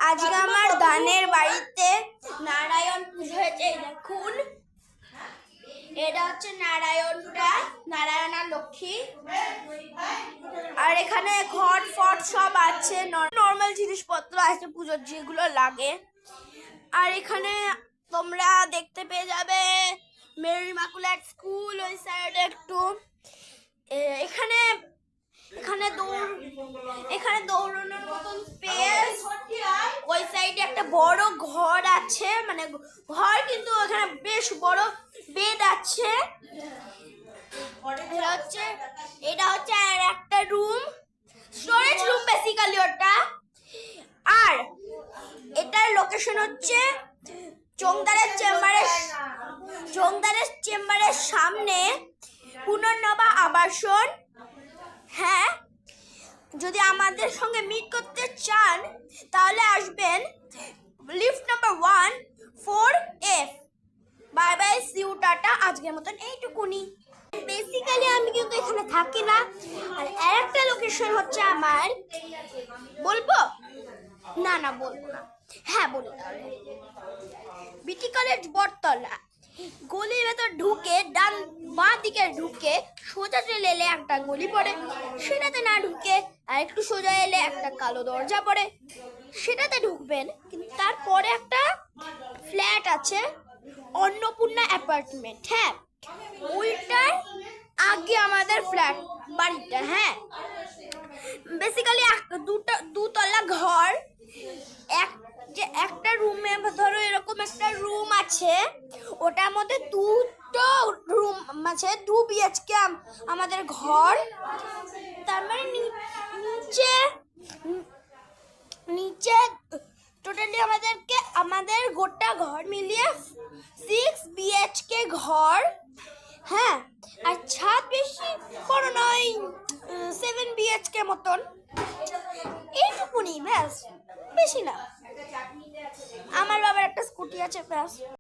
আজকে আমার দানের বাড়িতে নারায়ণ পুজো হয়েছে। দেখুন, এটা হচ্ছে নারায়ণটা, নারায়ণ আর লক্ষ্মী। আর এখানে ঘট ফট সব আছে, নর্মাল জিনিসপত্র আছে পুজোর যেগুলো লাগে। আর এখানে তোমরা দেখতে পেয়ে যাবে মেরি ইমাকুলেট স্কুল ওই সাইডে একটু। এখানে দৌড়ানোর মতন স্পেস। ওই সাইডে একটা বড় ঘর আছে, মানে ঘর কিন্তু ওখানে বেশ বড় বেড আছে। এটা হচ্ছে আর একটা রুম, স্টোরেজ রুম বেসিক্যালি ওটা। আর এটার লোকেশন হচ্ছে চোংদারের চেম্বারের সামনে পুনর্নবা আবাসন। হ্যাঁ, যদি আমাদের সঙ্গে মিট করতে চান তাহলে আসবেন lift number 1-4F। Bye bye, see you, tata. আজকের মতন এইটুকুনি। বেসিক্যালি আমি কিন্তু এখানে থাকি না। আর আরেকটা লোকেশন হচ্ছে আমার, বলবো না বলবো না, হ্যাঁ বলি তাহলে। বিটি কলেজ বটতলা, গলির ভেতর ঢুকে বাঁ দিকে ঢুকে সোজা চলে এলে একটা গলি পড়ে, সেটাতে না ঢুকে আর একটু সোজা এলে একটা কালো দরজা পড়ে, সেটাতে ঢুকবেন। কিন্তু তারপরে একটা ফ্ল্যাট আছে, অন্নপূর্ণা অ্যাপার্টমেন্ট। হ্যাঁ, ওইটার আগে আমাদের ফ্ল্যাট বাড়িটা। হ্যাঁ, বেসিক্যালি দুতলা ঘর। একটা রুমে ধরো এরকম একটা রুম আছে, ওটার মধ্যে দুটো রুম আছে, 2 BHK আমাদের ঘর। তার মানে নিচে টোটালি আমাদের গোটা ঘর মিলিয়ে 6 BHK ঘর। হ্যাঁ, আর ছাদ বেশি বড় নয়, 7 BHK মতন। এইটুকুনি, ব্যাস, বেশি না। আমার বাবার একটা স্কুটি আছে, ব্যাস।